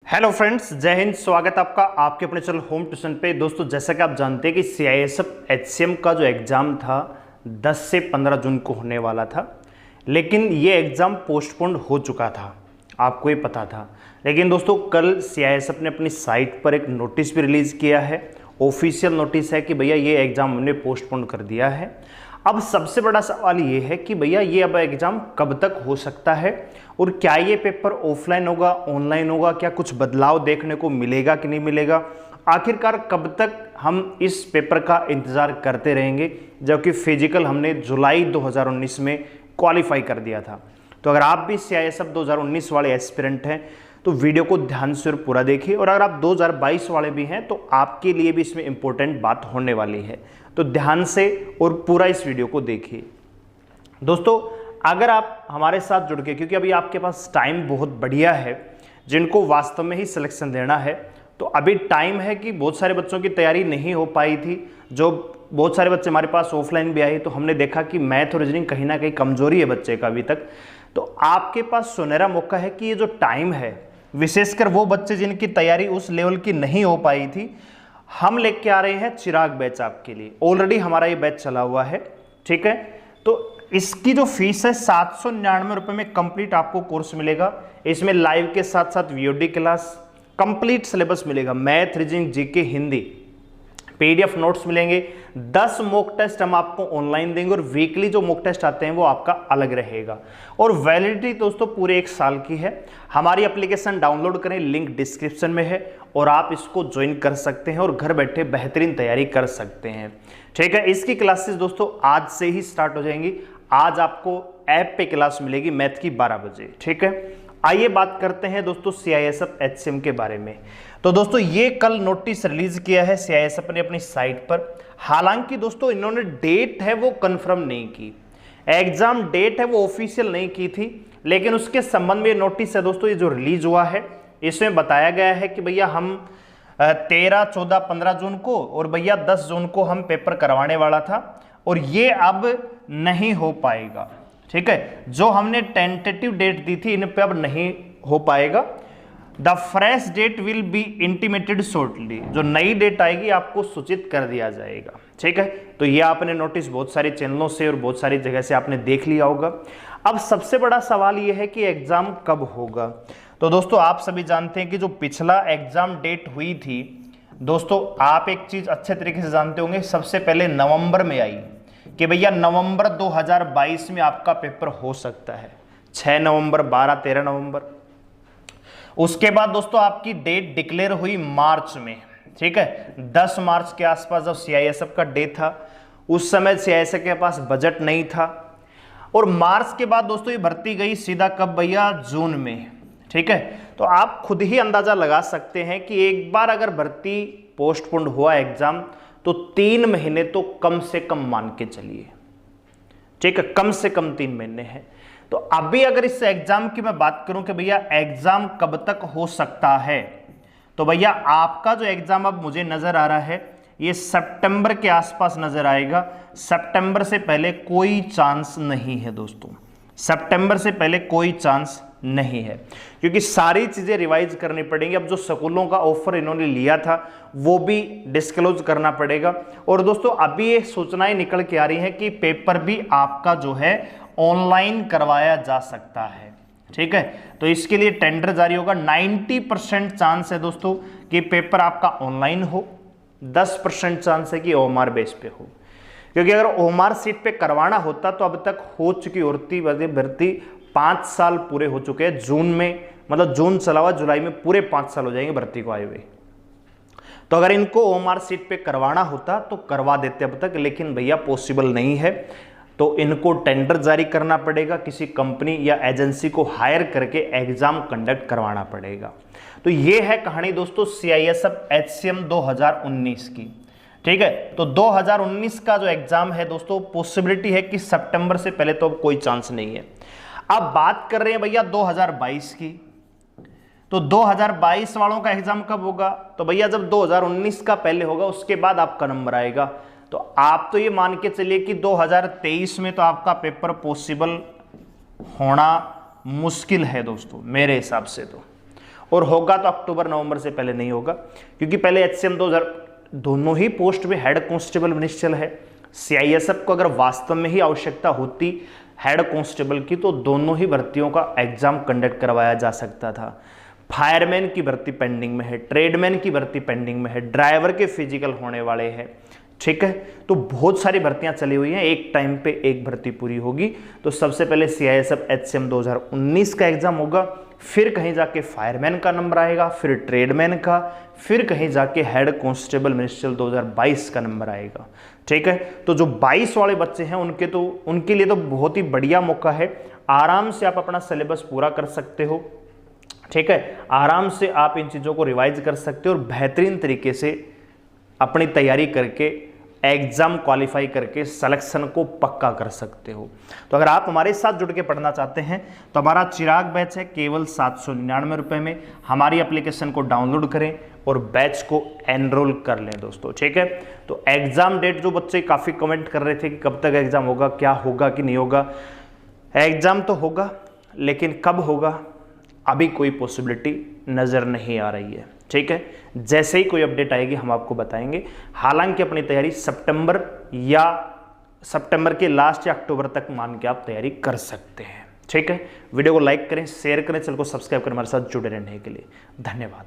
Hello friends, जय हिंद। स्वागत आपका आपके अपने चैनल होम ट्यूशन पे। दोस्तों, जैसा कि आप जानते हैं कि सीआईएसएफ एचसीएम का जो एग्ज़ाम था 10 से 15 जून को होने वाला था, लेकिन ये एग्ज़ाम पोस्टपोन्ड हो चुका था, आपको ये पता था। लेकिन दोस्तों, कल सीआईएसएफ ने अपनी साइट पर एक नोटिस भी रिलीज़ किया है, ऑफिशियल नोटिस है कि भैया ये एग्ज़ाम हमने पोस्टपोन कर दिया है। अब सबसे बड़ा सवाल ये है कि भैया ये अब एग्ज़ाम कब तक हो सकता है और क्या ये पेपर ऑफलाइन होगा, ऑनलाइन होगा, क्या कुछ बदलाव देखने को मिलेगा कि नहीं मिलेगा। आखिरकार कब तक हम इस पेपर का इंतज़ार करते रहेंगे, जबकि फिजिकल हमने जुलाई 2019 में क्वालिफाई कर दिया था। तो अगर आप भी सीआईएसएफ 2019 वाले एस्पिरेंट हैं तो वीडियो को ध्यान से और पूरा देखिए, और अगर आप 2022 वाले भी हैं तो आपके लिए भी इसमें इंपॉर्टेंट बात होने वाली है, तो ध्यान से और पूरा इस वीडियो को देखिए। दोस्तों, अगर आप हमारे साथ जुड़ के, क्योंकि अभी आपके पास टाइम बहुत बढ़िया है, जिनको वास्तव में ही सिलेक्शन देना है, तो अभी टाइम है कि बहुत सारे बच्चों की तैयारी नहीं हो पाई थी। जो बहुत सारे बच्चे हमारे पास ऑफलाइन भी आए तो हमने देखा कि मैथ और रीजनिंग कहीं ना कहीं कमजोरी है बच्चे का अभी तक। तो आपके पास सुनहरा मौका है कि ये जो टाइम है, विशेषकर वो बच्चे जिनकी तैयारी उस लेवल की नहीं हो पाई थी, हम लेके आ रहे हैं चिराग बैच आपके लिए। ऑलरेडी हमारा ये बैच चला हुआ है, ठीक है। तो इसकी जो फीस है 799 रुपये में कंप्लीट आपको कोर्स मिलेगा। इसमें लाइव के साथ साथ वीओडी क्लास, कंप्लीट सिलेबस मिलेगा, math, reasoning, GK, Hindi, PDF notes मिलेंगे। 10 मॉक टेस्ट हम आपको ऑनलाइन देंगे और वीकली जो मॉक टेस्ट आते हैं वो आपका अलग रहेगा। और वैलिडिटी दोस्तों पूरे 1 साल की है। हमारी एप्लीकेशन डाउनलोड करें, लिंक डिस्क्रिप्शन में है, और आप इसको ज्वाइन कर सकते हैं और घर बैठे बेहतरीन तैयारी कर सकते हैं, ठीक है। इसकी क्लासेस दोस्तों आज से ही स्टार्ट हो जाएंगी। आज आपको ऐप पे क्लास मिलेगी मैथ की 12 बजे, ठीक है। आइए बात करते हैं दोस्तों सीआईएसएफ एचसीएम के बारे में। तो दोस्तों, ये कल नोटिस रिलीज किया है सीआईएसएफ ने अपनी साइट पर। हालांकि दोस्तों, इन्होंने डेट है वो कंफर्म नहीं की, एग्जाम डेट है वो ऑफिशियल नहीं की थी, लेकिन उसके संबंध में नोटिस है दोस्तों, ये जो रिलीज हुआ है इसमें बताया गया है कि भैया हम 13, 14, 15 जून को और भैया 10 जून को हम पेपर करवाने वाला था, और ये अब नहीं हो पाएगा, ठीक है। जो हमने टेंटेटिव डेट दी थी इन पे अब नहीं हो पाएगा। The fresh date will be intimated shortly, जो नई डेट आएगी आपको सूचित कर दिया जाएगा, ठीक है। तो ये आपने नोटिस बहुत सारे चैनलों से और बहुत सारी जगह से आपने देख लिया होगा। अब सबसे बड़ा सवाल ये है कि एग्जाम कब होगा। तो दोस्तों, आप सभी जानते हैं कि जो पिछला एग्जाम डेट हुई थी दोस्तों, आप एक चीज अच्छे तरीके से जानते होंगे, सबसे पहले नवंबर में आई कि भैया नवंबर 2022 में आपका पेपर हो सकता है, 6 नवंबर, 12, 13 नवंबर। उसके बाद दोस्तों आपकी डेट डिक्लेयर हुई मार्च में, ठीक है। 10 मार्च के आसपास जब सीआईएसएफ का डे था, उस समय सीआईएसएफ के पास बजट नहीं था, और मार्च के बाद दोस्तों ये भर्ती गई सीधा कब भैया, जून में, ठीक है। तो आप खुद ही अंदाजा लगा सकते हैं कि एक बार अगर भर्ती पोस्टपोन्ड हुआ एग्जाम तो 3 महीने तो कम से कम मान के चलिए, ठीक है, कम से कम 3 महीने हैं। तो अभी अगर इस एग्जाम की मैं बात करूं कि भैया एग्जाम कब तक हो सकता है, तो भैया आपका जो एग्जाम अब मुझे नजर आ रहा है ये सितंबर के आसपास नजर आएगा। सितंबर से पहले कोई चांस नहीं है दोस्तों, सितंबर से पहले कोई चांस नहीं है, क्योंकि सारी चीजें रिवाइज करनी पड़ेंगी। अब जो स्कूलों का ऑफर इन्होंने लिया था वो भी डिस्क्लोज करना पड़ेगा। और दोस्तों, अभी ये सूचनाएं निकल के आ रही हैं कि पेपर भी आपका जो है ऑनलाइन करवाया जा सकता है, ठीक है। तो इसके लिए टेंडर जारी होगा। 90% चांस है दोस्तों कि पेपर आपका ऑनलाइन हो, 10% चांस है कि ओएमआर बेस पे हो, क्योंकि अगर ओएमआर सीट पे करवाना होता तो अब तक हो चुकी होती भर्ती। 5 साल पूरे हो चुके हैं जून में, मतलब जून चला हुआ, जुलाई में पूरे 5 साल हो जाएंगे भर्ती को आए हुए। तो अगर इनको ओएमआर सीट पे करवाना होता तो करवा देते अब तक, लेकिन भैया पॉसिबल नहीं है। तो इनको टेंडर जारी करना पड़ेगा, किसी कंपनी या एजेंसी को हायर करके एग्जाम कंडक्ट करवाना पड़ेगा। तो ये है कहानी दोस्तों सीआईएसएफ एचसीएम 2019 की, ठीक है। तो 2019 का जो एग्जाम है दोस्तों, पॉसिबिलिटी है कि सितंबर से पहले तो अब कोई चांस नहीं है। अब बात कर रहे हैं भैया 2022 की, तो 2022 वालों का एग्जाम कब होगा, तो भैया जब 2019 का पहले होगा उसके बाद आपका नंबर आएगा। तो आप तो ये मान के चलिए कि 2023 में तो आपका पेपर पॉसिबल होना मुश्किल है दोस्तों मेरे हिसाब से तो। और होगा तो अक्टूबर नवंबर से पहले नहीं होगा, क्योंकि पहले HCM 2000 दोनों ही पोस्ट में हेड कांस्टेबल मिनिस्ट्रियल है। CISF को अगर वास्तव में ही आवश्यकता होती हेड कांस्टेबल की तो दोनों ही भर्तियों का एग्जाम कंडक्ट करवाया जा सकता था। फायरमैन की भर्ती पेंडिंग में है, ट्रेडमैन की भर्ती पेंडिंग में है, ड्राइवर के फिजिकल होने वाले हैं, ठीक है। तो बहुत सारी भर्तियां चली हुई हैं, एक टाइम पे एक भर्ती पूरी होगी। तो सबसे पहले CISF HCM 2019 का एग्जाम होगा, फिर कहीं जाके फायरमैन का नंबर आएगा, फिर ट्रेडमैन का, फिर कहीं जाके हेड कांस्टेबल मिनिस्ट्रियल 2022 का नंबर आएगा, ठीक है। तो जो 22 वाले बच्चे हैं उनके लिए तो बहुत ही बढ़िया मौका है। आराम से आप अपना सिलेबस पूरा कर सकते हो, ठीक है। आराम से आप इन चीज़ों को रिवाइज कर सकते हो और बेहतरीन तरीके से अपनी तैयारी करके एग्जाम क्वालिफाई करके सिलेक्शन को पक्का कर सकते हो। तो अगर आप हमारे साथ जुड़ के पढ़ना चाहते हैं तो हमारा चिराग बैच है केवल 799 रुपये में। हमारी एप्लीकेशन को डाउनलोड करें और बैच को एनरोल कर लें दोस्तों, ठीक है। तो एग्जाम डेट जो बच्चे काफ़ी कमेंट कर रहे थे कि कब तक एग्जाम होगा, क्या होगा कि नहीं होगा, एग्जाम तो होगा लेकिन कब होगा अभी कोई पॉसिबिलिटी नज़र नहीं आ रही है, ठीक है। जैसे ही कोई अपडेट आएगी हम आपको बताएंगे। हालांकि अपनी तैयारी सितंबर के लास्ट या अक्टूबर तक मान के आप तैयारी कर सकते हैं, ठीक है। वीडियो को लाइक करें, शेयर करें, चैनल को सब्सक्राइब करें हमारे साथ जुड़े रहने के लिए। धन्यवाद।